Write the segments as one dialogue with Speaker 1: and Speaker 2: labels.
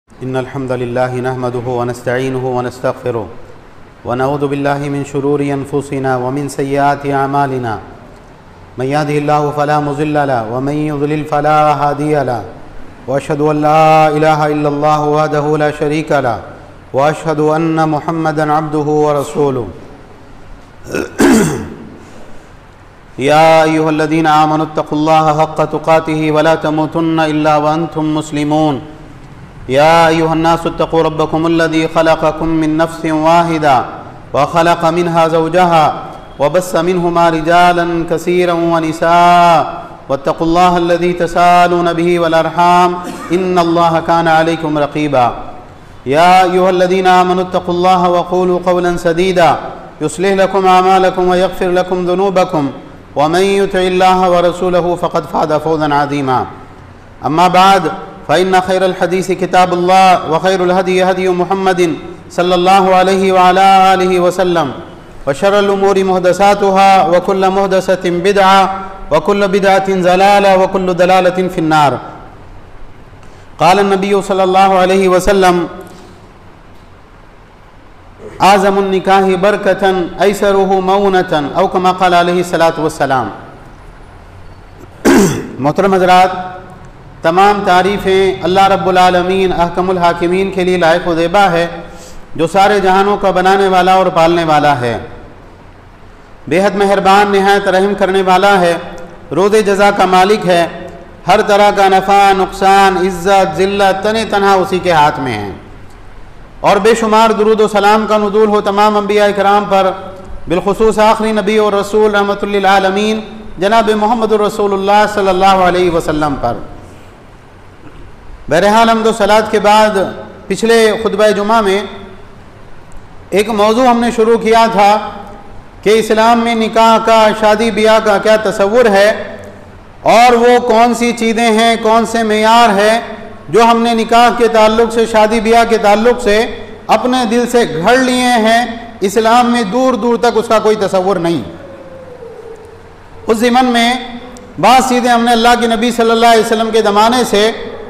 Speaker 1: इन्नल हम्दुलिल्लाहि नहमदुहु व नस्तईनुहु व नस्तगफिरुह व नऊज़ु बिल्लाहि मिन शुरूरि अनफुसिना व मिन सय्यिआति अमालिना मन यहदिहिल्लाहु फला मुज़िल्ल लहु व मन युज़लिल फला हादिय लहु व अशहदु अन ला इलाहा इल्लल्लाहु वहदहु ला शरीक लहु व अशहदु अन्न मुहम्मदन अब्दुहु व रसूलुहु या अय्युहल्लज़ीना आमनुत्तक़ुल्लाहा हक़्क़ तुक़ातिहि व ला तमूतुन्ना इल्ला व अंतुम मुस्लिमून या अय्युहन्नासुत्तक़ू रब्बकुमुल्लज़ी ख़लक़कुम मिन नफ़्सिन वाहिदा व ख़लक़ मिनहा ज़ौजहा व बस्स मिनहुमा रिजालन कसीरन व निसाअ वत्तक़ुल्लाहल्लज़ी तसाअलून बिही वल अर्हाम इन्नल्लाहा काना अलैकुम रक़ीबा या अय्युहल्लज़ीना आमनुत्तक़ुल्लाहा व क़ूलू क़ौलन सदीदा युस्लिह लकुम अमालकुम व यग़फ़िर लकुम ज़ुनूबकुम व मन युतिइल्लाह व रसूलहु फ़क़द फ़ाज़ फ़ौज़न अज़ीमा अम्मा बाद फ़इन्न खैरल हदीस किताबुल्लाह व खैरुल हदी हदी मुहम्मदिन सल्लल्लाहु अलैहि व अला आलिहि व सल्लम व शर्रुल उमूरि मुहदसातुहा व कुल्लु मुहदसतिन बिदअ व कुल्लु बिदअतिन ज़लाला व कुल्लु दलालतिन फ़िन्नार क़ाल नबी सल्लल्लाहु अलैहि व सल्लम आज़मुन निकाहि बरकतन ऐसरुहु मऊनतन औ कमा क़ाल अलैहि सलातु वस्सलाम। मोहतरम हज़रात, तमाम तारीफ़ें अल्लाह रब्बुल आलमीन अहकमुल हाकिमीन के लिए लायक व ज़ेबा है, जो सारे जहानों का बनाने वाला और पालने वाला है, बेहद मेहरबान नहायत रहम करने वाला है, रोज़े जज़ा का मालिक है। हर तरह का नफ़ा नुकसान इज़्ज़त ज़िल्लत तने तनहा उसी के हाथ में है। और बेशुमार दुरूद व सलाम का नुज़ूल हो तमाम अंबिया इकराम पर, बिलखुसूस आखिरी नबी और रसूल रहमतुल लिल आलमीन जनाब मुहम्मदुर रसूलुल्लाह सल्लल्लाहु अलैहि वसल्लम पर। बहरहाल हम्द व सलात के बाद पिछले खुतबा जुमा में एक मौजू हमने शुरू किया था कि इस्लाम में निकाह का, शादी ब्याह का क्या तसव्वुर है और वो कौन सी चीज़ें हैं, कौन से मेयार हैं जो हमने निकाह के ताल्लुक़ से, शादी ब्याह के ताल्लुक़ से अपने दिल से घड़ लिए हैं। इस्लाम में दूर दूर तक उसका कोई तसव्वुर नहीं। उस ज़िमन में बात चीज़ें हमने अल्लाह के नबी सल्लल्लाहु अलैहि वसल्लम के ज़माने से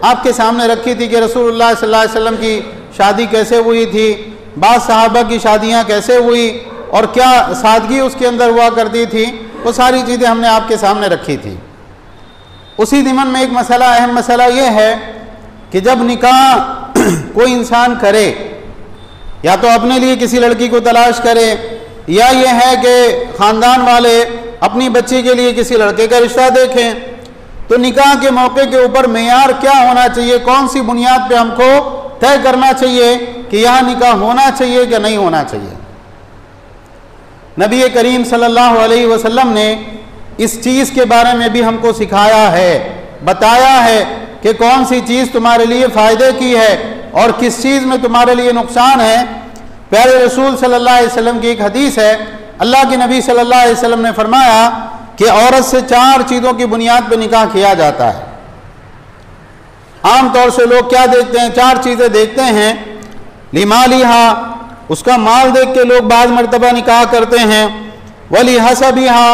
Speaker 1: आपके सामने रखी थी कि रसूलुल्लाह सल्लल्लाहु अलैहि वसल्लम की शादी कैसे हुई थी, बाद सहाबा की शादियाँ कैसे हुई और क्या सादगी उसके अंदर हुआ करती थी, वो सारी चीज़ें हमने आपके सामने रखी थी। उसी ज़िमन में एक मसला, अहम मसला ये है कि जब निकाह कोई इंसान करे, या तो अपने लिए किसी लड़की को तलाश करे, या ये है कि ख़ानदान वाले अपनी बच्ची के लिए किसी लड़के का रिश्ता देखें, तो निकाह के मौके के ऊपर मेयार क्या होना चाहिए, कौन सी बुनियाद पे हमको तय करना चाहिए कि यह निकाह होना चाहिए कि नहीं होना चाहिए। नबी करीम सल्लल्लाहु अलैहि वसल्लम ने इस चीज़ के बारे में भी हमको सिखाया है, बताया है कि कौन सी चीज़ तुम्हारे लिए फ़ायदे की है और किस चीज़ में तुम्हारे लिए नुकसान है। प्यारे रसूल सल्लल्लाहु अलैहि वसल्लम की एक हदीस है, अल्लाह के नबी सल्लल्लाहु अलैहि वसल्लम ने फरमाया कि औरत से 4 चीज़ों की बुनियाद पर निकाह किया जाता है। आम तौर से लोग क्या देखते हैं, 4 चीज़ें देखते हैं। लिमालिहा, उसका माल देख के लोग बाद मर्तबा निकाह करते हैं। वली हसबिहा,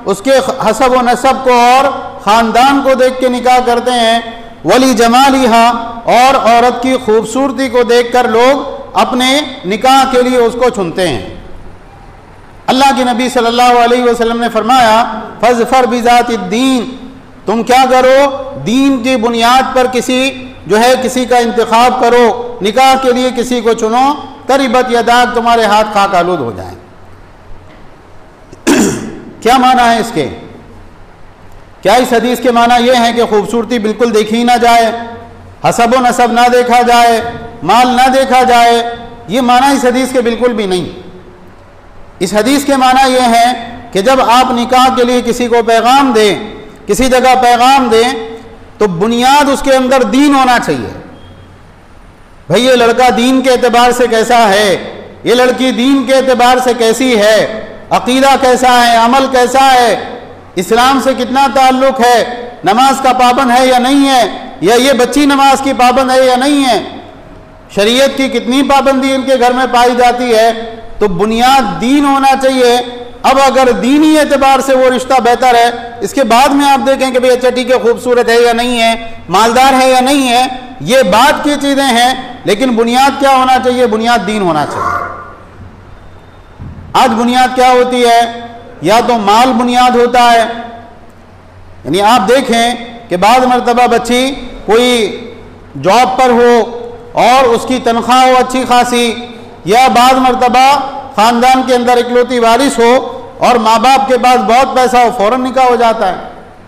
Speaker 1: उसके हसब व नसब को और ख़ानदान को देख के निकाह करते हैं। वली जमालिहा, और औरत की खूबसूरती को देखकर लोग अपने निकाह के लिए उसको चुनते हैं। अल्लाह के नबी सल्लल्लाहु अलैहि वसल्लम ने फरमाया फज़फर बिज़ातिद दीन, तुम क्या करो, दीन की बुनियाद पर किसी का इंतखाब करो, निकाह के लिए किसी को चुनो, तरिबत यदाक, तुम्हारे हाथ खाक आलूद हो जाएं। क्या माना है इसके? क्या इस हदीस के माना यह है कि खूबसूरती बिल्कुल देखी ना जाए, हसब व नसब ना देखा जाए, माल ना देखा जाए? ये माना इस हदीस के बिल्कुल भी नहीं। इस हदीस के माना यह है कि जब आप निकाह के लिए किसी को पैगाम दें, किसी जगह पैगाम दें, तो बुनियाद उसके अंदर दीन होना चाहिए। भाई ये लड़का दीन के एतबार से कैसा है, ये लड़की दीन के एतबार से कैसी है, अकीदा कैसा है, अमल कैसा है, इस्लाम से कितना ताल्लुक़ है, नमाज का पाबंद है या नहीं है, या ये बच्ची नमाज की पाबंद है या नहीं है, शरीयत की कितनी पाबंदी इनके घर में पाई जाती है। तो बुनियाद दीन होना चाहिए। अब अगर दीनी एतबार से वो रिश्ता बेहतर है, इसके बाद में आप देखें कि भाई अच्छा ठीक है खूबसूरत है या नहीं है, मालदार है या नहीं है, ये बात की चीज़ें हैं, लेकिन बुनियाद क्या होना चाहिए? बुनियाद दीन होना चाहिए। आज बुनियाद क्या होती है? या तो माल बुनियाद होता है, यानी आप देखें कि बाद मरतबा बच्ची कोई जॉब पर हो और उसकी तनख्वाह हो अच्छी खासी, या बाद मरतबा ख़ानदान के अंदर इकलौती वारिस हो और माँ बाप के पास बहुत पैसा हो, फ़ौरन निकाह हो जाता है,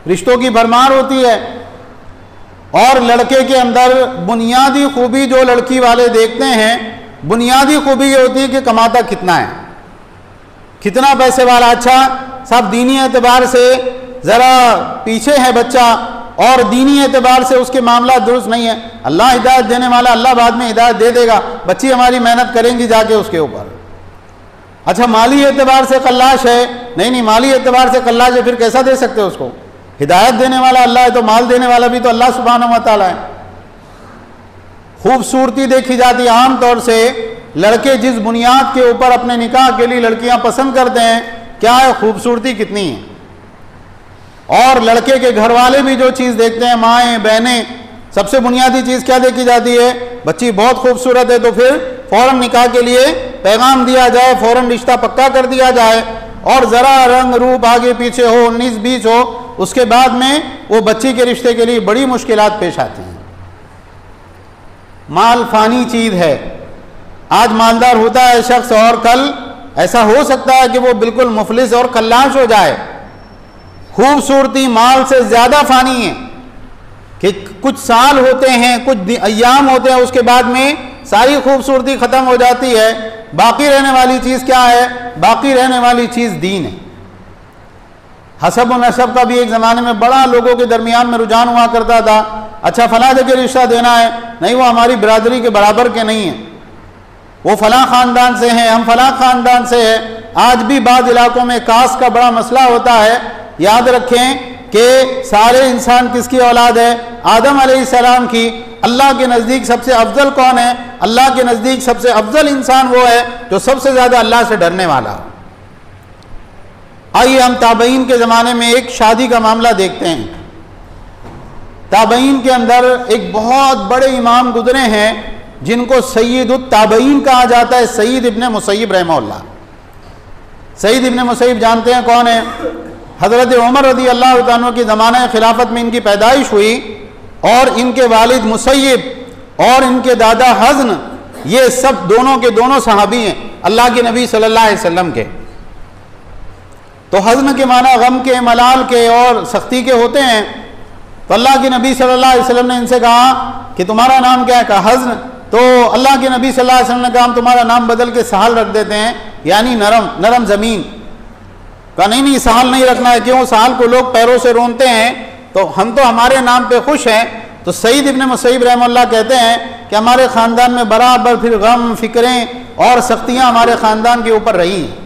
Speaker 1: रिश्तों की भरमार होती है। और लड़के के अंदर बुनियादी खूबी जो लड़की वाले देखते हैं, बुनियादी खूबी ये होती है कि कमाता कितना है, कितना पैसे वाला। अच्छा सब दीनी एतबार से ज़रा पीछे है बच्चा और दीनी एतबार से उसके मामला दुरुस्त नहीं है। अल्लाह हिदायत देने वाला, अल्लाह बाद में हिदायत दे देगा, बच्ची हमारी मेहनत करेंगी जाके उसके ऊपर। अच्छा माली एतबार से कल्लाश है, नहीं माली एतबार से कल्लाश है, फिर कैसा दे सकते हो उसको? हिदायत देने वाला अल्लाह है तो माल देने वाला भी तो अल्लाह सुब्हानहू व तआला है। खूबसूरती देखी जाती है। आम तौर से लड़के जिस बुनियाद के ऊपर अपने निकाह के लिए लड़कियां पसंद करते हैं, क्या है? खूबसूरती कितनी है। और लड़के के घर वाले भी जो चीज़ देखते हैं, माएँ बहनें, सबसे बुनियादी चीज़ क्या देखी जाती है? बच्ची बहुत खूबसूरत है तो फिर फ़ौरन निकाह के लिए पैगाम दिया जाए, फ़ौरन रिश्ता पक्का कर दिया जाए। और ज़रा रंग रूप आगे पीछे हो, 19-20 हो, उसके बाद में वो बच्ची के रिश्ते के लिए बड़ी मुश्किलात पेश आती हैं। माल फ़ानी चीज़ है। आज मालदार होता है शख्स और कल ऐसा हो सकता है कि वो बिल्कुल मुफलिस और कल्लाश हो जाए। खूबसूरती माल से ज़्यादा फ़ानी है कि कुछ साल होते हैं, कुछ अय्याम होते हैं, उसके बाद में सारी खूबसूरती ख़त्म हो जाती है। बाकी रहने वाली चीज़ क्या है? बाकी रहने वाली चीज़ दीन है। हसब और नसब का भी एक ज़माने में बड़ा लोगों के दरमियान में रुझान हुआ करता था। अच्छा फला जगह रिश्ता देना है, नहीं वो हमारी बिरादरी के बराबर के नहीं है, वो फला ख़ानदान से हैं, हम फला ख़ानदान से हैं। आज भी बाद इलाकों में कास्ट का बड़ा मसला होता है। याद रखें कि सारे इंसान किसकी औलाद है? आदम अलैहिस्सलाम की। अल्लाह के नज़दीक सबसे अफजल कौन है? अल्लाह के नज़दीक सबसे अफजल इंसान वो है जो सबसे ज़्यादा अल्लाह से डरने वाला हो। आइए हम ताबईन के ज़माने में एक शादी का मामला देखते हैं। ताबईन के अंदर एक बहुत बड़े इमाम गुजरे हैं जिनको सय्यदुत ताबईन कहा जाता है, सईद इब्ने मुसय्यब रहमहुल्लाह। सईद इब्ने मुसय्यब जानते हैं कौन है? हज़रत उमर रज़ी अल्लाह तआला अन्हु की ज़माना खिलाफत में इनकी पैदाइश हुई और इनके वालिद मुसय्यब और इनके दादा हज़न, ये सब दोनों के दोनों सहाबी हैं अल्लाह के नबी सल्लल्लाहु अलैहि वसल्लम के। तो हज़न के माना गम के, मलाल के और सख्ती के होते हैं। तो अल्लाह के नबी सल्लल्लाहु अलैहि वसल्लम ने इनसे कहा कि तुम्हारा नाम क्या है? कहा हज़न। तो अल्लाह के नबी सल्लल्लाहु अलैहि वसल्लम ने कहा हम तुम्हारा नाम बदल के सहल रख देते हैं, यानी नरम नरम ज़मीन। कहा नहीं सहल नहीं रखना है, क्यों? सहल को लोग पैरों से रोनते हैं, तो हम तो हमारे नाम पे खुश हैं। तो सईद इब्ने मुसय्यब रहमहुल्लाह कहते हैं कि हमारे ख़ानदान में बराबर फिर गम, फ़िक्रें और सख्तियाँ हमारे ख़ानदान के ऊपर रही हैं।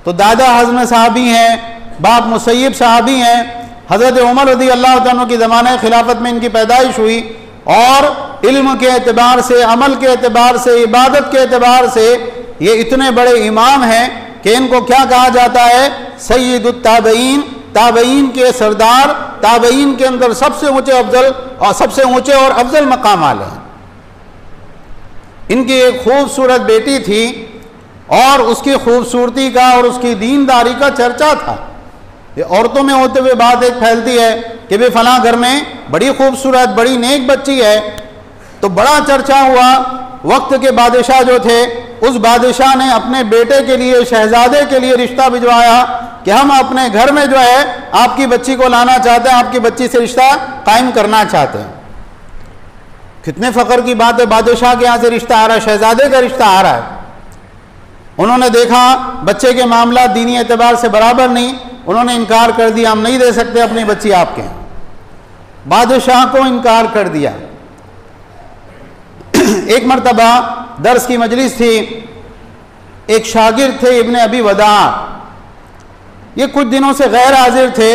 Speaker 1: तो दादा हज़न साहबी हैं, बाप मुसय्यब साहबी हैं। हज़रत उमर रज़ी अल्लाह तआला अन्हु की ज़माने खिलाफत में इनकी पैदाइश हुई और इल्म के एतबार से, अमल के एतबार से, इबादत के एतबार से ये इतने बड़े इमाम हैं कि इनको क्या कहा जाता है? सय्यदुत ताबईन, ताबईन के सरदार, ताबईन के अंदर सबसे ऊंचे अफजल और सबसे ऊंचे और अफजल मकाम वाले हैं। इनकी एक खूबसूरत बेटी थी और उसकी खूबसूरती का और उसकी दीनदारी का चर्चा था। ये औरतों में होते हुए बात एक फैलती है कि भाई फलां घर में बड़ी खूबसूरत, बड़ी नेक बच्ची है, तो बड़ा चर्चा हुआ। वक्त के बादशाह जो थे, उस बादशाह ने अपने बेटे के लिए, शहजादे के लिए रिश्ता भिजवाया कि हम अपने घर में जो है आपकी बच्ची को लाना चाहते हैं, आपकी बच्ची से रिश्ता कायम करना चाहते हैं। कितने फ़ख्र की बात है, बादशाह के यहाँ से रिश्ता आ रहा है, शहजादे का रिश्ता आ रहा है। उन्होंने देखा बच्चे के मामला दीनी एतबार से बराबर नहीं, उन्होंने इनकार कर दिया, हम नहीं दे सकते अपनी बच्ची आपके। बादशाह को इनकार कर दिया। एक मरतबा दर्स की मजलिस थी, एक शागिर्द थे इब्ने अबी वदा, ये कुछ दिनों से गैर हाजिर थे।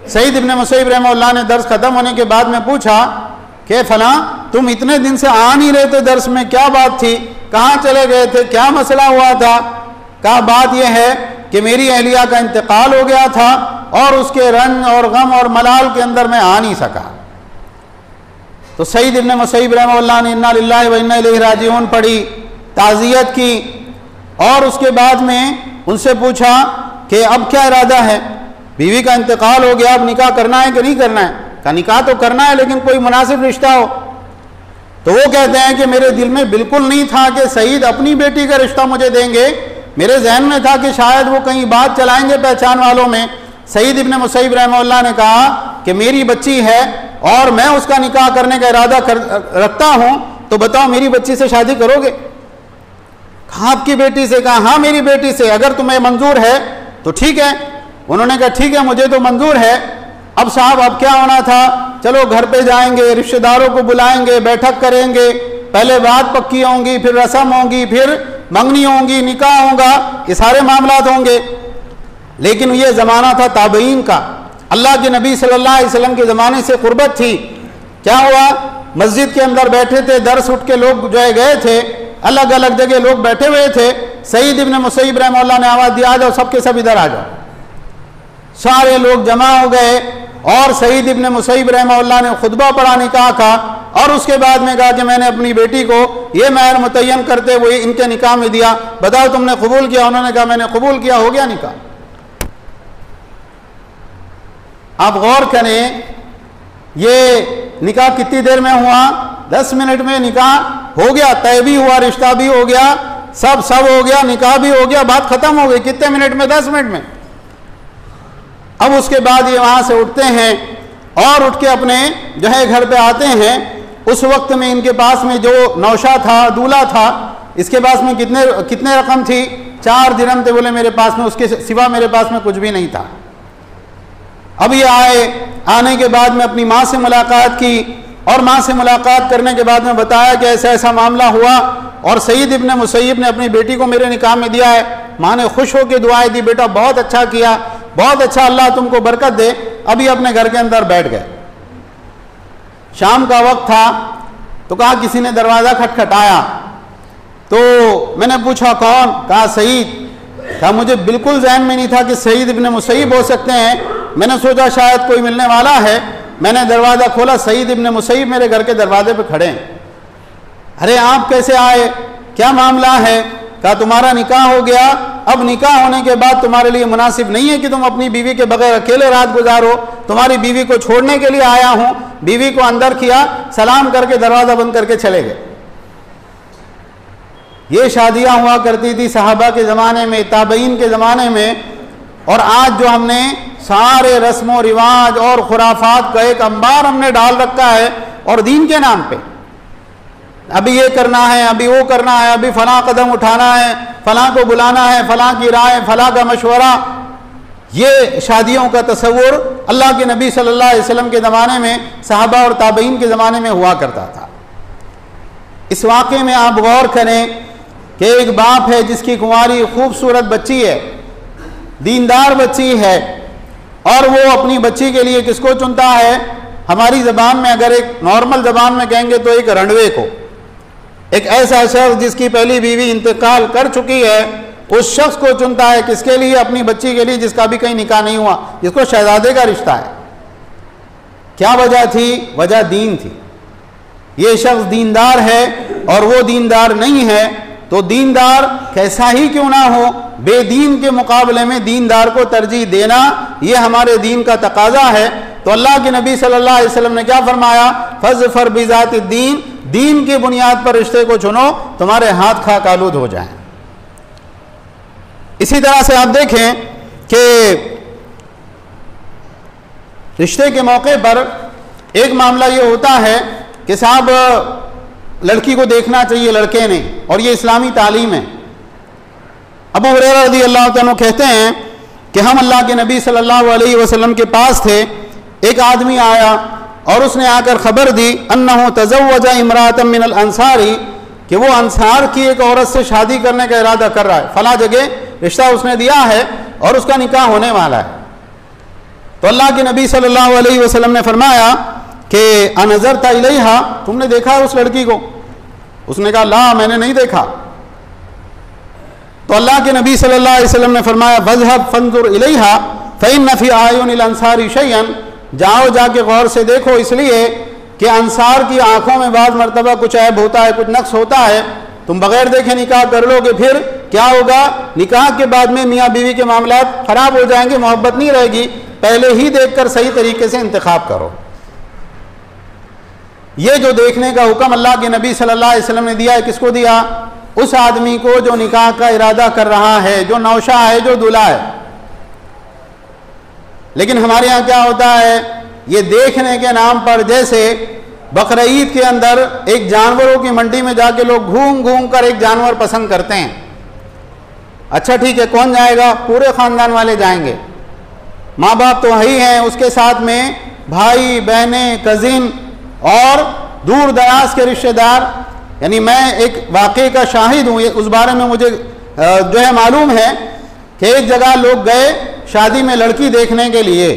Speaker 1: सईद इब्ने मुसय्यब रहमहुल्लाह ने दर्स ख़त्म होने के बाद में पूछा कि फला तुम इतने दिन से आ नहीं रहे थे दर्स में, क्या बात थी, कहाँ चले गए थे, क्या मसला हुआ था? कहा बात यह है कि मेरी अहलिया का इंतकाल हो गया था और उसके रंज और गम और मलाल के अंदर मैं आ नहीं सका। तो सईद इब्न मुसैयब रहमतुल्लाह ने इन्ना लिल्लाहि व इन्ना इलैहि राजिऊन पढ़ी, ताज़ियत की, और उसके बाद में उनसे पूछा कि अब क्या इरादा है, बीवी का इंतकाल हो गया, अब निकाह करना है कि नहीं करना है? का निकाह तो करना है लेकिन कोई मुनासिब रिश्ता हो। तो वो कहते हैं कि मेरे दिल में बिल्कुल नहीं था कि सईद अपनी बेटी का रिश्ता मुझे देंगे, मेरे जहन में था कि शायद वो कहीं बात चलाएंगे पहचान वालों में। सईद इब्न मुसैयब रहमतुल्लाह ने कहा कि मेरी बच्ची है और मैं उसका निकाह करने का इरादा रखता हूं, तो बताओ मेरी बच्ची से शादी करोगे? कहा आपकी बेटी से? कहा हाँ मेरी बेटी से, अगर तुम्हें मंजूर है तो ठीक है। उन्होंने कहा ठीक है मुझे तो मंजूर है। अब साहब अब क्या होना था, चलो घर पे जाएंगे, रिश्तेदारों को बुलाएंगे, बैठक करेंगे, पहले बात पक्की होंगी, फिर रस्म होंगी, फिर मंगनी होंगी, निकाह होगा, ये सारे मामलात होंगे। लेकिन ये ज़माना था ताबईन का, अल्लाह के नबी सल्लल्लाहु अलैहि वसल्लम के ज़माने से क़ुर्बत थी। क्या हुआ, मस्जिद के अंदर बैठे थे, दर्स उठ के लोग जो है गए थे, अलग अलग जगह लोग बैठे हुए थे। सईद इब्न मुसैयब रहमतुल्लाह ने आवाज़ दिया, आ जाओ सबके सब इधर आ जाओ। सारे लोग जमा हो गए और सईद इब्न मुसैयब रहमतुल्लाह ने खुतबा पढ़ा निकाह का, और उसके बाद में कहा कि मैंने अपनी बेटी को ये महर मुतय्यन करते हुए इनके निकाह में दिया, बताओ तुमने कबूल किया? उन्होंने कहा मैंने कबूल किया, हो गया निकाह। आप गौर करें, ये निकाह कितनी देर में हुआ? 10 मिनट में निकाह हो गया, तय भी हुआ, रिश्ता भी हो गया, सब हो गया, निकाह भी हो गया, बात खत्म हो गई। कितने मिनट में? 10 मिनट में। अब उसके बाद ये वहां से उठते हैं और उठ के अपने जो है घर पे आते हैं। उस वक्त में इनके पास में जो नौशा था, दूल्हा था, इसके पास में कितने रकम थी? 4 दिरहम थे। बोले मेरे पास में उसके सिवा मेरे पास में कुछ भी नहीं था। अब ये आने के बाद में अपनी माँ से मुलाकात की, और माँ से मुलाकात करने के बाद में बताया कि ऐसा ऐसा मामला हुआ, और सईद इब्न मुसैयब ने अपनी बेटी को मेरे निकाह में दिया है। माँ ने खुश होकर दुआएं दी, बेटा बहुत अच्छा किया, बहुत अच्छा, अल्लाह तुमको बरकत दे। अभी अपने घर के अंदर बैठ गए। शाम का वक्त था, तो कहा किसी ने दरवाज़ा खटखटाया। तो मैंने पूछा कौन? कहा सईद। कहा मुझे बिल्कुल ज़हन में नहीं था कि सईद इब्न मुसैयब हो सकते हैं। मैंने सोचा शायद कोई मिलने वाला है। मैंने दरवाज़ा खोला, सईद इब्न मुसैयब मेरे घर के दरवाजे पे खड़े हैं। अरे आप कैसे आए, क्या मामला है? कहा तुम्हारा निकाह हो गया, अब निकाह होने के बाद तुम्हारे लिए मुनासिब नहीं है कि तुम अपनी बीवी के बगैर अकेले रात गुजारो, तुम्हारी बीवी को छोड़ने के लिए आया हूं। बीवी को अंदर किया, सलाम करके दरवाज़ा बंद करके चले गए। ये शादियां हुआ करती थी सहाबा के ज़माने में, ताबईन के ज़माने में। और आज जो हमने सारे रस्म व रिवाज और खुराफात का एक अंबार हमने डाल रखा है, और दीन के नाम पे अभी ये करना है, अभी वो करना है, अभी फलां कदम उठाना है, फलां को बुलाना है, फलां की राय, फलां का मशवरा। ये शादियों का तस्वुर अल्लाह के नबी सल्लल्लाहु अलैहि वसल्लम के ज़माने में, सहाबा और ताबईन के ज़माने में हुआ करता था। इस वाक़े में आप गौर करें कि एक बाप है जिसकी कुंवारी खूबसूरत बच्ची है, दीनदार बच्ची है, और वो अपनी बच्ची के लिए किसको चुनता है? हमारी ज़बान में अगर एक नॉर्मल ज़बान में कहेंगे तो एक रंडवे को, एक ऐसा शख्स जिसकी पहली बीवी इंतकाल कर चुकी है, उस शख्स को चुनता है। किसके लिए? अपनी बच्ची के लिए, जिसका भी कहीं निकाह नहीं हुआ, जिसको शहजादे का रिश्ता है। क्या वजह थी? वजह दीन थी। ये शख्स दीनदार है और वो दीनदार नहीं है, तो दीनदार कैसा ही क्यों ना हो, बेदीन के मुकाबले में दीनदार को तरजीह देना, ये हमारे दीन का तकाजा है। तो अल्लाह के नबी सल्लल्लाहु अलैहि वसल्लम ने क्या फरमाया? फज़फर बिज़ाति दीन, दीन की बुनियाद पर रिश्ते को चुनो, तुम्हारे हाथ खाक आलूद हो जाएं। इसी तरह से आप देखें कि रिश्ते के मौके पर एक मामला ये होता है कि साहब लड़की को देखना चाहिए लड़के ने, और ये इस्लामी तालीम है। अबू हुरैरा रज़ी अल्लाह तआला कहते हैं कि हम अल्लाह के नबी सल्लल्लाहु अलैहि वसल्लम के पास थे। एक आदमी आया और उसने आकर खबर दी अन्नहु तज़व्वजा इमरातम मिनल अंसारी, कि वो अंसार की एक औरत से शादी करने का इरादा कर रहा है, फला जगह रिश्ता उसने दिया है और उसका निकाह होने वाला है। तो अल्लाह के नबी सल्लल्लाहु अलैहि वसल्लम ने फरमाया कि अनज़रता इलैहा, तुमने देखा है उस लड़की को? उसने कहा ला, मैंने नहीं देखा। तो अल्लाह के नबी सल्लल्लाहु अलैहि वसल्लम ने फरमाया फ़ज़हब फ़ंज़ुर इलैहा फ़इन्न फ़ी आयुनिल अंसारी शैअन, जाओ जाके गौर से देखो, इसलिए कि अंसार की आंखों में बाद मर्तबा कुछ ऐब होता है, कुछ नक्स होता है, तुम बगैर देखे निकाह कर लोगे, फिर क्या होगा? निकाह के बाद में मियाँ बीवी के मामलात खराब हो जाएंगे, मोहब्बत नहीं रहेगी। पहले ही देखकर सही तरीके से इंतखाब करो। ये जो देखने का हुक्म अल्लाह के नबी सल्लल्लाहु अलैहि वसल्लम ने दिया है, किसको दिया? उस आदमी को जो निकाह का इरादा कर रहा है, जो नौशा है, जो दूल्हा है। लेकिन हमारे यहाँ क्या होता है, ये देखने के नाम पर, जैसे बकरा ईद के अंदर एक जानवरों की मंडी में जाके लोग घूम घूम कर एक जानवर पसंद करते हैं। अच्छा ठीक है, कौन जाएगा? पूरे खानदान वाले जाएंगे, माँ बाप तो ही हैं, उसके साथ में भाई बहनें, कजिन और दूर दराज के रिश्तेदार। यानी मैं एक वाक़े का शाहिद हूँ, उस बारे में मुझे जो है मालूम है कि एक जगह लोग गए शादी में लड़की देखने के लिए,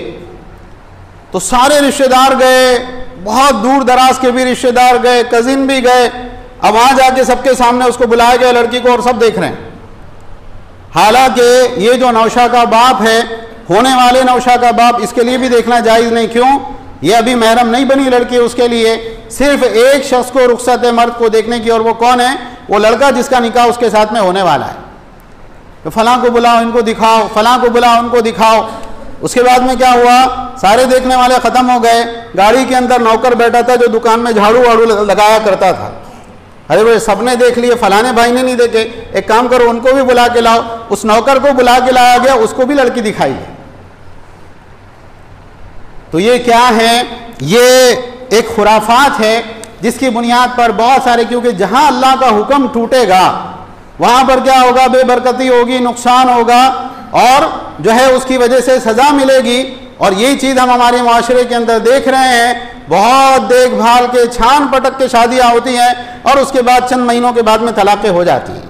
Speaker 1: तो सारे रिश्तेदार गए, बहुत दूर दराज के भी रिश्तेदार गए, कजिन भी गए। अब वहाँ जाके सबके सामने उसको बुलाया गया लड़की को, और सब देख रहे हैं। हालांकि ये जो नौशा का बाप है, होने वाले नौशा का बाप, इसके लिए भी देखना जायज़ नहीं। क्यों? ये अभी महरम नहीं बनी लड़की, उसके लिए सिर्फ एक शख्स को रुख्सत है मर्द को देखने की, और वो कौन है? वो लड़का जिसका निकाह उसके साथ में होने वाला है। तो फलां को बुलाओ, इनको दिखाओ, फलां को बुलाओ, उनको दिखाओ। उसके बाद में क्या हुआ? सारे देखने वाले ख़त्म हो गए। गाड़ी के अंदर नौकर बैठा था जो दुकान में झाड़ू वाड़ू लगाया करता था। अरे वो सबने देख लिए, फलाने भाई ने नहीं देखे, एक काम करो उनको भी बुला के लाओ। उस नौकर को बुला के लाया गया, उसको भी लड़की दिखाई गई। तो ये क्या है? ये एक खुराफात है जिसकी बुनियाद पर बहुत सारे, क्योंकि जहां अल्लाह का हुक्म टूटेगा वहां पर क्या होगा? बेबरकती होगी, नुकसान होगा, और जो है उसकी वजह से सजा मिलेगी। और यही चीज़ हम हमारे माशरे के अंदर देख रहे हैं। बहुत देखभाल के, छान पटक के शादियां होती हैं, और उसके बाद चंद महीनों के बाद में तलाक़ें हो जाती हैं।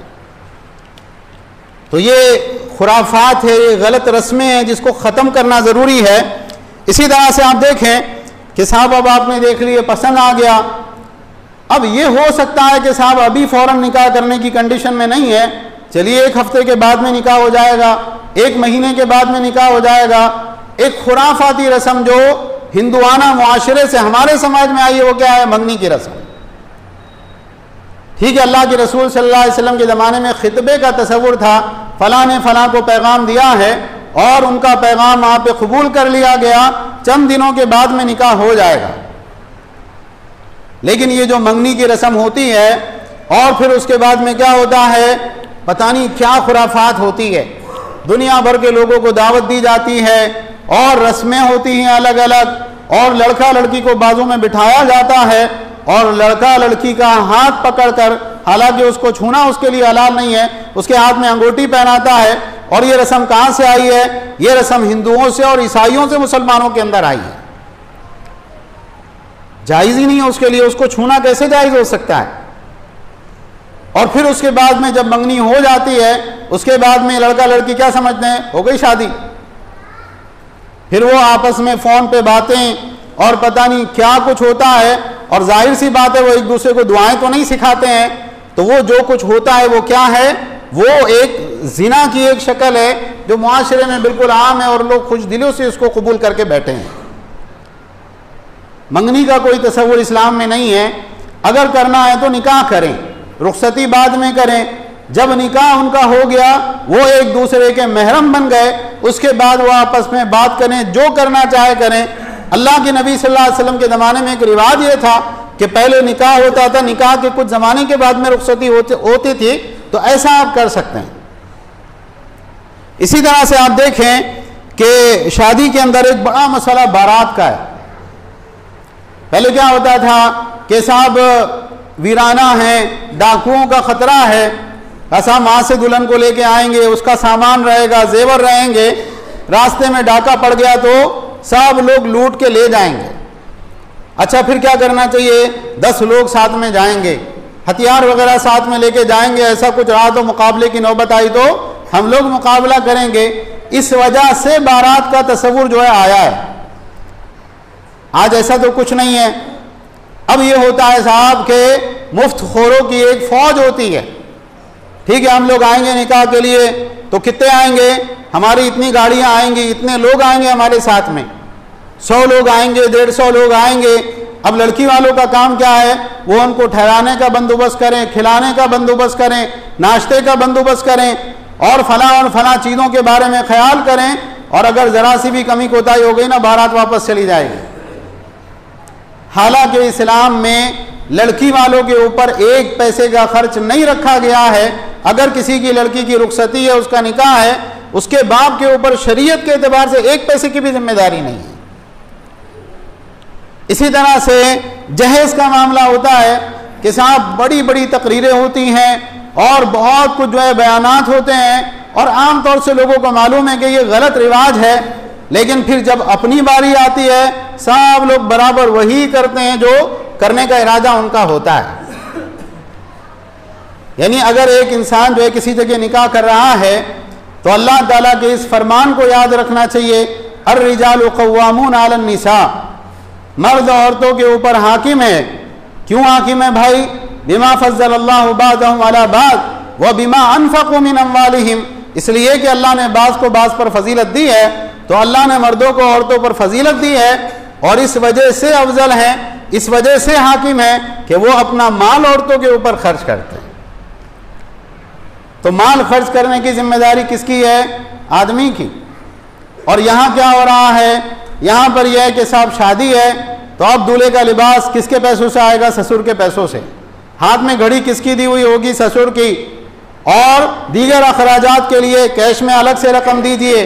Speaker 1: तो ये खुराफात है, ये गलत रस्में हैं, जिसको ख़त्म करना ज़रूरी है। इसी तरह से आप देखें कि साहब अब आपने देख लिए, पसंद आ गया। अब ये हो सकता है कि साहब अभी फ़ौरन निकाह करने की कंडीशन में नहीं है, चलिए 1 हफ्ते के बाद में निकाह हो जाएगा, 1 महीने के बाद में निकाह हो जाएगा। एक खुराफाती रस्म जो हिंदुआना मुआशरे से हमारे समाज में आई है, वो क्या है? मंगनी की रस्म। ठीक है, अल्लाह के रसूल सल्लल्लाहु अलैहि वसल्लम के ज़माने में खितबे का तसव्वुर था, फ़लाँ ने फ़लाँ को पैगाम दिया है और उनका पैगाम वहाँ पे कबूल कर लिया गया, चंद दिनों के बाद में निकाह हो जाएगा। लेकिन ये जो मंगनी की रस्म होती है, और फिर उसके बाद में क्या होता है, पता नहीं क्या खुराफात होती है। दुनिया भर के लोगों को दावत दी जाती है, और रस्में होती हैं अलग अलग, और लड़का लड़की को बाजू में बिठाया जाता है, और लड़का लड़की का हाथ पकड़कर, हालांकि उसको छूना उसके लिए हलाल नहीं है, उसके हाथ में अंगूठी पहनाता है। और ये रस्म कहाँ से आई है? ये रस्म हिंदुओं से और ईसाइयों से मुसलमानों के अंदर आई है। जायज़ ही नहीं है उसके लिए, उसको छूना कैसे जायज़ हो सकता है? और फिर उसके बाद में जब मंगनी हो जाती है, उसके बाद में लड़का लड़की क्या समझते हैं? हो गई शादी। फिर वो आपस में फ़ोन पे बातें और पता नहीं क्या कुछ होता है, और जाहिर सी बात है वो एक दूसरे को दुआएं तो नहीं सिखाते हैं। तो वो जो कुछ होता है वो क्या है? वो एक जिना की एक शक्ल है जो मुआशरे में बिल्कुल आम है, और लोग खुश दिलों से इसको कबूल करके बैठे हैं। मंगनी का कोई तसव्वुर इस्लाम में नहीं है। अगर करना है तो निकाह करें, रुखसती बाद में करें। जब निकाह उनका हो गया, वो एक दूसरे के महरम बन गए, उसके बाद वो आपस में बात करें, जो करना चाहे करें। अल्लाह के नबी सल्लल्लाहु अलैहि वसल्लम के ज़माने में एक रिवाज ये था कि पहले निकाह होता था, निकाह के कुछ ज़माने के बाद में रुखसती होती थी, तो ऐसा आप कर सकते हैं। इसी तरह से आप देखें कि शादी के अंदर एक बड़ा मसला बारात का है। पहले क्या होता था कि साहब वीराना है, डाकुओं का ख़तरा है, ऐसा माँ से दुल्हन को लेके आएंगे, उसका सामान रहेगा, जेवर रहेंगे, रास्ते में डाका पड़ गया तो सब लोग लूट के ले जाएंगे। अच्छा, फिर क्या करना चाहिए? 10 लोग साथ में जाएंगे, हथियार वगैरह साथ में लेके जाएंगे। ऐसा कुछ रहा तो मुकाबले की नौबत आई तो हम लोग मुकाबला करेंगे। इस वजह से बारात का तस्वुर जो है आया है। आज ऐसा तो कुछ नहीं है। अब ये होता है साहब के मुफ्त खोरों की एक फौज होती है। ठीक है, हम लोग आएंगे निकाह के लिए, तो कितने आएंगे? हमारी इतनी गाड़ियां आएंगी, इतने लोग आएंगे हमारे साथ में, 100 लोग आएंगे, 150 लोग आएंगे। अब लड़की वालों का काम क्या है, वो उनको ठहराने का बंदोबस्त करें, खिलाने का बंदोबस्त करें, नाश्ते का बंदोबस्त करें और फला चीज़ों के बारे में ख्याल करें, और अगर ज़रा सी भी कमी कोताही हो गई ना, बारात वापस चली जाएगी। हालांकि इस्लाम में लड़की वालों के ऊपर एक पैसे का खर्च नहीं रखा गया है। अगर किसी की लड़की की रुखसती है, उसका निकाह है, उसके बाप के ऊपर शरीयत के एतबार से एक पैसे की भी जिम्मेदारी नहीं है। इसी तरह से जहेज का मामला होता है कि साहब बड़ी बड़ी तकरीरें होती हैं और बहुत कुछ जो है बयानात होते हैं, और आम तौर से लोगों को मालूम है कि ये गलत रिवाज है, लेकिन फिर जब अपनी बारी आती है सब लोग बराबर वही करते हैं जो करने का इरादा उनका होता है। यानी अगर एक इंसान जो है किसी जगह निकाह कर रहा है तो अल्लाह ताला के इस फरमान को याद रखना चाहिए, अर्रिजालु क़व्वामून अलन निसा, मर्द औरतों के ऊपर हाकिम है। क्यों हाकिम है भाई? बिमा फज़्ज़लल्लाहु बादहुम अला बाद व बिमा अनफ़क़ू मिन अम्वालिहिम, इसलिए कि अल्लाह ने बाज़ को बाज़ पर फजीलत दी है, तो अल्लाह ने मर्दों को औरतों पर फजीलत दी है, और इस वजह से अफजल है, इस वजह से हाकिम है कि वो अपना माल औरतों के ऊपर खर्च करते हैं। तो माल खर्च करने की जिम्मेदारी किसकी है? आदमी की। और यहाँ क्या हो रहा है, यहाँ पर यह है कि साहब शादी है तो अब दूल्हे का लिबास किसके पैसों से आएगा? ससुर के पैसों से। हाथ में घड़ी किसकी दी हुई होगी? ससुर की। और दीगर अखराजात के लिए कैश में अलग से रकम दीजिए।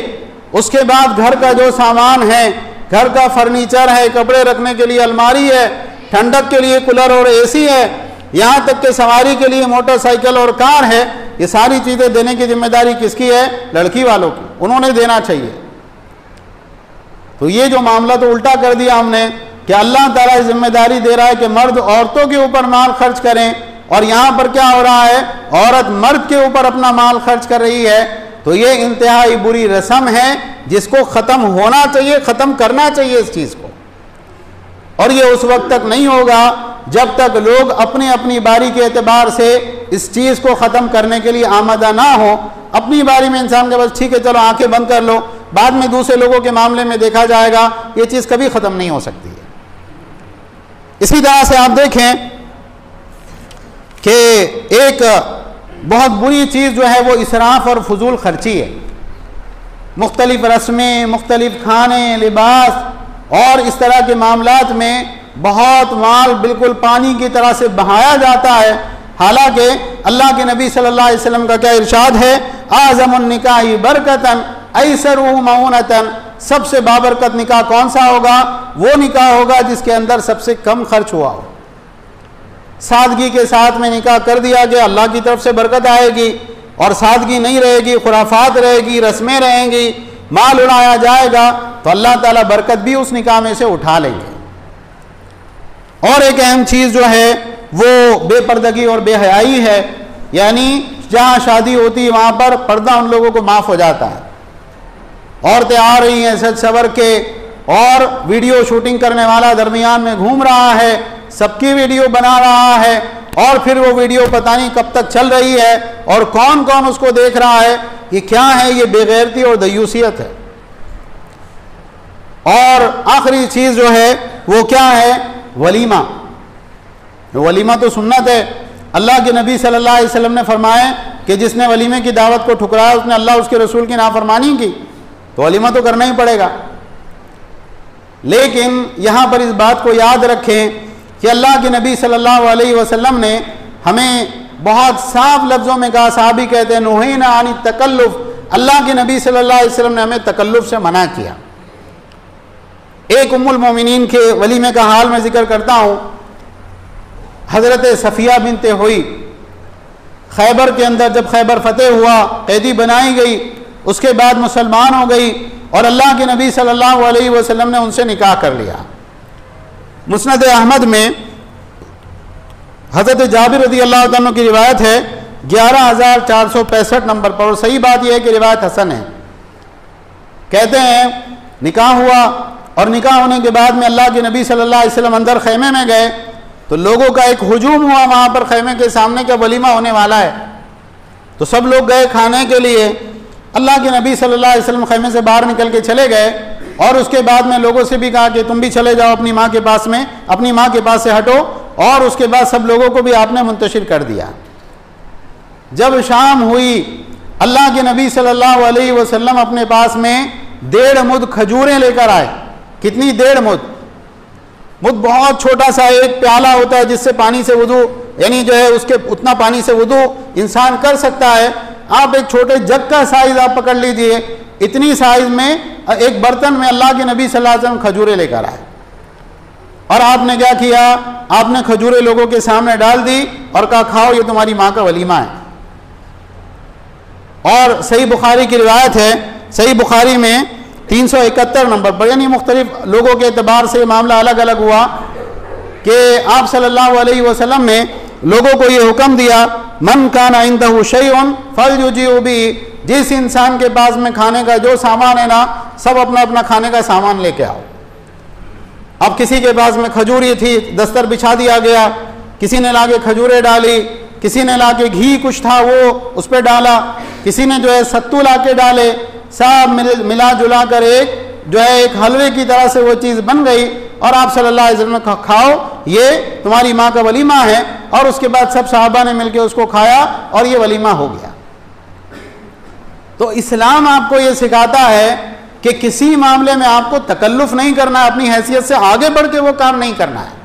Speaker 1: उसके बाद घर का जो सामान है, घर का फर्नीचर है, कपड़े रखने के लिए अलमारी है, ठंडक के लिए कूलर और एसी है, यहाँ तक कि सवारी के लिए मोटरसाइकिल और कार है, ये सारी चीज़ें देने की जिम्मेदारी किसकी है? लड़की वालों की। उन्होंने देना चाहिए। तो ये जो मामला तो उल्टा कर दिया हमने कि अल्लाह ताला जिम्मेदारी दे रहा है कि मर्द औरतों के ऊपर माल खर्च करें, और यहाँ पर क्या हो रहा है? औरत मर्द के ऊपर अपना माल खर्च कर रही है। तो ये इंतहाई बुरी रस्म है जिसको ख़त्म होना चाहिए, ख़त्म करना चाहिए इस चीज़ को। और ये उस वक्त तक नहीं होगा जब तक लोग अपनी अपनी बारी के एतबार से इस चीज़ को ख़त्म करने के लिए आमादा ना हो। अपनी बारी में इंसान के बस ठीक है चलो आंखें बंद कर लो, बाद में दूसरे लोगों के मामले में देखा जाएगा, ये चीज़ कभी ख़त्म नहीं हो सकती है। इसी तरह से आप देखें कि एक बहुत बुरी चीज़ जो है वो इसराफ और फजूल खर्ची है। मुख्तलिफ रस्में, मुख्तलिफ खाने, लिबास और इस तरह के मामलात में बहुत माल बिल्कुल पानी की तरह से बहाया जाता है। हालांकि अल्लाह के नबी सल्लल्लाहु अलैहि वसल्लम का क्या इरशाद है? आज़मुन निकाही बरकतन ऐसरुहु मऊनतन, सबसे बाबरकत निकाह कौन सा होगा? वो निकाह होगा जिसके अंदर सबसे कम खर्च हुआ हो। सादगी के साथ में निकाह कर दिया गया, अल्लाह की तरफ से बरकत आएगी, और सादगी नहीं रहेगी, खुराफात रहेगी, रस्में रहेंगी, माल उड़ाया जाएगा, तो अल्लाह ताला बरकत भी उस निकाह में से उठा लेंगे। और एक अहम चीज़ जो है वो बेपर्दगी और बेहयाई है। यानी जहाँ शादी होती है वहाँ पर पर्दा उन लोगों को माफ़ हो जाता है। औरतें आ रही हैं सज सवर के, और वीडियो शूटिंग करने वाला दरमियान में घूम रहा है, सबकी वीडियो बना रहा है, और फिर वो वीडियो पता नहीं कब तक चल रही है और कौन कौन उसको देख रहा है। ये क्या है? ये बेगैरती और दयूसियत है। और आखिरी चीज़ जो है वो क्या है? वलीमा। वलीमा तो सुन्नत है। अल्लाह के नबी सल्लल्लाहु अलैहि वसल्लम ने फरमाया कि जिसने वलीमे की दावत को ठुकराया उसने अल्लाह उसके रसूल की नाफरमानी की, तो वलीमा तो करना ही पड़ेगा। लेकिन यहाँ पर इस बात को याद रखें कि अल्लाह के नबी सल्लल्लाहु अलैहि वसल्लम ने हमें बहुत साफ लफ्ज़ों में कहा, साहबी कहते हैं नुहीना आनी तकल्लुफ, अल्लाह के नबी सल्लल्लाहु अलैहि वसल्लम ने हमें तकल्लुफ से मना किया। एक उम्मुल मोमिनीन के वलीमे का हाल मैं जिक्र करता हूँ। हज़रत सफ़िया बिनते हुई खैबर के अंदर जब खैबर फतेह हुआ, कैदी बनाई गई, उसके बाद मुसलमान हो गई और अल्लाह के नबी सल्लल्लाहु अलैहि वसल्लम ने उनसे निकाह कर लिया। मुस्नद अहमद में हज़रत जाबिर रज़ी अल्लाह तआला की रिवायत है 11,465 नंबर पर, और सही बात यह है कि रिवायत हसन है। कहते हैं निकाह हुआ, और निकाह होने के बाद में अल्लाह के नबी सल्लल्लाहु अलैहि वसल्लम अंदर खैमे में गए तो लोगों का एक हुजूम हुआ वहाँ पर खैमे के सामने का वलीमा होने वाला है। तो सब लोग गए खाने के लिए। अल्लाह के नबी सल्लल्लाहु अलैहि वसल्लम खैमे से बाहर निकल के चले गए और उसके बाद में लोगों से भी कहा कि तुम भी चले जाओ अपनी माँ के पास में, अपनी माँ के पास से हटो, और उसके बाद सब लोगों को भी आपने मुंतशिर कर दिया। जब शाम हुई, अल्लाह के नबी सल्लल्लाहु अलैहि वसल्लम अपने पास में 1.5 मुद खजूरें लेकर आए। कितनी? 1.5 मुद। मुद बहुत छोटा सा एक प्याला होता है जिससे पानी से वुदू, यानी जो है उसके उतना पानी से वुदू इंसान कर सकता है। आप एक छोटे जग का साइज आप पकड़ लीजिए, इतनी साइज में एक बर्तन में अल्लाह के नबी सल्लल्लाहु अलैहि वसल्लम खजूरें लेकर आए। और आपने क्या किया? आपने खजूरें लोगों के सामने डाल दी और कहा खाओ, ये तुम्हारी माँ का वलीमा है। और सही बुखारी की रिवायत है, सही बुखारी में 371 नंबर पर, यानी मुख्तलिफ लोगों के एतबार से मामला अलग अलग हुआ कि आप सल्लल्लाहु अलैहि वसल्लम ने लोगों को ये हुक्म दिया, मन काना इंदहु शैउन फलयुजीउ बिही, जिस इंसान के पास में खाने का जो सामान है ना, सब अपना अपना खाने का सामान लेके आओ। अब किसी के पास में खजूरी थी, दस्तर बिछा दिया गया, किसी ने लाके खजूरें डाली, किसी ने लाके घी कुछ था वो उस पर डाला, किसी ने जो है सत्तू लाके डाले, सब मिला जुला कर एक जो है एक हलवे की तरह से वो चीज़ बन गई। और आप सल्लल्लाहु अलैहि वसल्लम ने खाओ, ये तुम्हारी माँ का वलीमा है। और उसके बाद सब सहाबा ने मिलकर उसको खाया और ये वलीमा हो गया। तो इस्लाम आपको ये सिखाता है कि किसी मामले में आपको तकल्लुफ नहीं करना है, अपनी हैसियत से आगे बढ़ के वो काम नहीं करना है।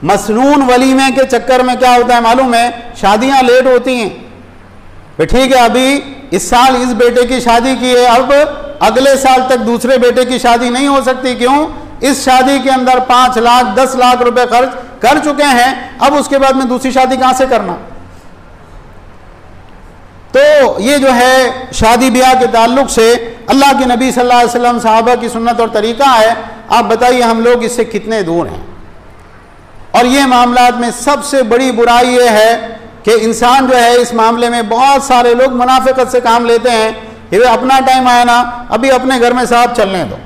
Speaker 1: मसनून वलीमे के चक्कर में क्या होता है मालूम है? शादियां लेट होती हैं। ठीक है, अभी इस साल इस बेटे की शादी की है, अब अगले साल तक दूसरे बेटे की शादी नहीं हो सकती। क्यों? इस शादी के अंदर 5 लाख 10 लाख रुपए खर्च कर चुके हैं, अब उसके बाद में दूसरी शादी कहां से करना? तो ये जो है शादी ब्याह के ताल्लुक से अल्लाह के नबी सल्लल्लाहु अलैहि वसल्लम साहबा की सुन्नत और तरीका है। आप बताइए हम लोग इससे कितने दूर हैं। और ये मामलात में सबसे बड़ी बुराई ये है कि इंसान जो है इस मामले में बहुत सारे लोग मुनाफिकत से काम लेते हैं। ये अपना टाइम आया ना, अभी अपने घर में साथ चलने दो,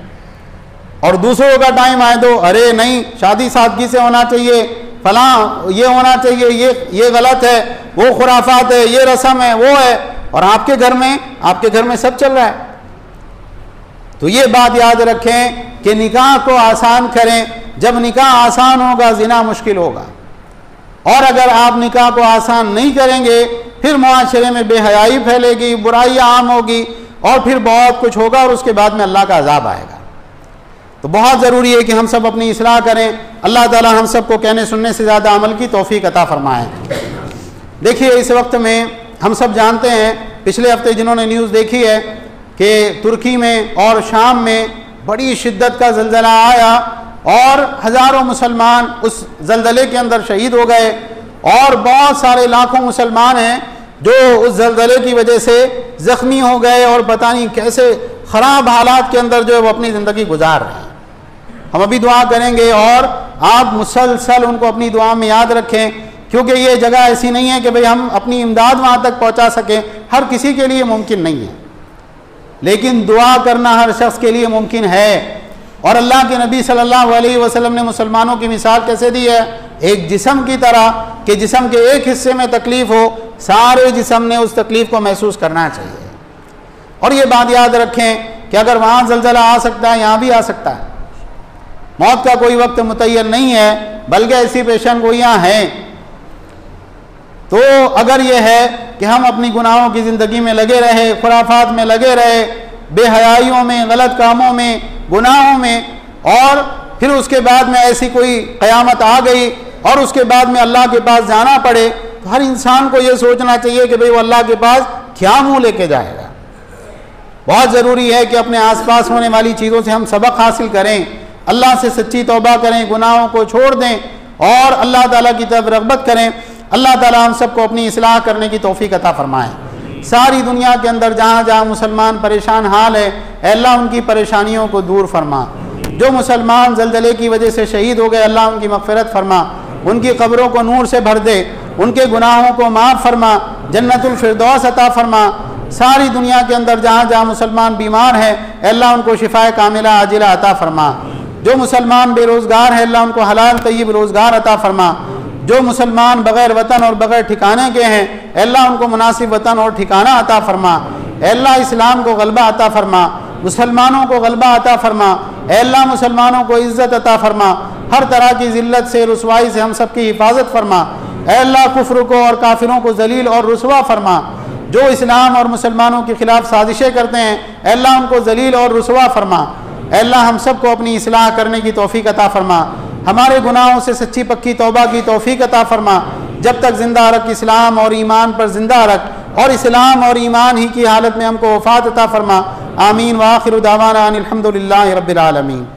Speaker 1: और दूसरों का टाइम आए तो अरे नहीं शादी सादगी से होना चाहिए, फला ये होना चाहिए, ये गलत है, वो खुराफात है, ये रस्म है, वो है। और आपके घर में सब चल रहा है। तो ये बात याद रखें कि निकाह को आसान करें। जब निकाह आसान होगा जिना मुश्किल होगा। और अगर आप निकाह को आसान नहीं करेंगे फिर मुआशरे में बेहयाई फैलेगी, बुराइयां आम होगी और फिर बहुत कुछ होगा और उसके बाद में अल्लाह का अजाब आएगा। तो बहुत ज़रूरी है कि हम सब अपनी इस्लाह करें। अल्लाह ताला हम सबको कहने सुनने से ज़्यादा अमल की तौफीक अता फरमाए। देखिए इस वक्त में हम सब जानते हैं, पिछले हफ्ते जिन्होंने न्यूज़ देखी है कि तुर्की में और शाम में बड़ी शिद्दत का ज़लज़ला आया और हज़ारों मुसलमान उस ज़लज़ले के अंदर शहीद हो गए, और बहुत सारे लाखों मुसलमान हैं जो उस ज़लज़ले की वजह से ज़ख्मी हो गए और पता नहीं कैसे ख़राब हालात के अंदर जो है वो अपनी ज़िंदगी गुजार रहे हैं। हम अभी दुआ करेंगे और आप मुसलसल उनको अपनी दुआ में याद रखें, क्योंकि ये जगह ऐसी नहीं है कि भाई हम अपनी इमदाद वहाँ तक पहुँचा सकें। हर किसी के लिए मुमकिन नहीं है, लेकिन दुआ करना हर शख्स के लिए मुमकिन है। और अल्लाह के नबी सल्लल्लाहु अलैहि वसल्लम ने मुसलमानों की मिसाल कैसे दी है? एक जिस्म की तरह कि जिस्म के एक हिस्से में तकलीफ़ हो, सारे जिस्म ने उस तकलीफ़ को महसूस करना चाहिए। और ये बात याद रखें कि अगर वहाँ ज़लज़ला आ सकता है, यहाँ भी आ सकता है। मौत का कोई वक्त मुतय्यन नहीं है, बल्कि ऐसी पेशन गोइयाँ हैं। तो अगर ये है कि हम अपनी गुनाहों की ज़िंदगी में लगे रहे, खुराफात में लगे रहे, बेहयाइयों में, गलत कामों में, गुनाहों में, और फिर उसके बाद में ऐसी कोई क़यामत आ गई और उसके बाद में अल्लाह के पास जाना पड़े, तो हर इंसान को ये सोचना चाहिए कि भाई वो अल्लाह के पास क्या मुँह लेके जाएगा। बहुत ज़रूरी है कि अपने आसपास होने वाली चीज़ों से हम सबक हासिल करें, अल्लाह से सच्ची तौबा करें, गुनाहों को छोड़ दें और अल्लाह ताला की तरफ रग़बत करें। अल्लाह ताला हम सबको अपनी इस्लाह करने की तौफीक अता फरमाए। सारी दुनिया के अंदर जहाँ जहाँ मुसलमान परेशान हाल है, अल्लाह उनकी परेशानियों को दूर फरमा। जो मुसलमान ज़लज़ले की वजह से शहीद हो गए, अल्लाह उनकी मग़फ़िरत फरमा, उनकी कब्रों को नूर से भर दे, उनके गुनाहों को माफ़ फरमा, जन्नतुल फिरदौस अता फरमा। सारी दुनिया के अंदर जहाँ जहाँ मुसलमान बीमार हैं, अल्लाह उनको शिफ़ाए कामिला आजिला अता फरमा। जो मुसलमान बेरोज़गार हैं, अल्लाह उनको हलाल तय्यब रोज़गार अता फरमा। जो मुसलमान बग़ैर वतन और बग़ैर ठिकाने के हैं, अल्लाह उनको मुनासिब वतन और ठिकाना अता फरमा। अल्लाह इस्लाम को गलबा अता फरमा। मुसलमानों को गलबा अता फरमा। ऐ अल्लाह मुसलमानों को इज़्ज़त अता फरमा, हर तरह की ज़िल्लत से, रुसवाई से हम सब की हिफाजत फरमा। ऐ अल्लाह कुफ्र को और काफिरों को जलील और रुसवा फरमा। जो इस्लाम और मुसलमानों के ख़िलाफ़ साजिशें करते हैं, ऐ अल्लाह उनको जलील और रुसवा फरमा। ऐ अल्लाह हम सब को अपनी इस्लाह करने की तौफ़ीक अता फरमा, हमारे गुनाहों से सच्ची पक्की तौबा की तौफ़ीक अता फरमा। जब तक ज़िंदा रख, इस्लाम और ईमान पर ज़िंदा रख, और इस्लाम और ईमान ही की हालत में हमको वफ़ात अता फरमा। आमीन। व आखिरु दावाना अनिल हम्दुलिल्लाहि रब्बिल आलमीन।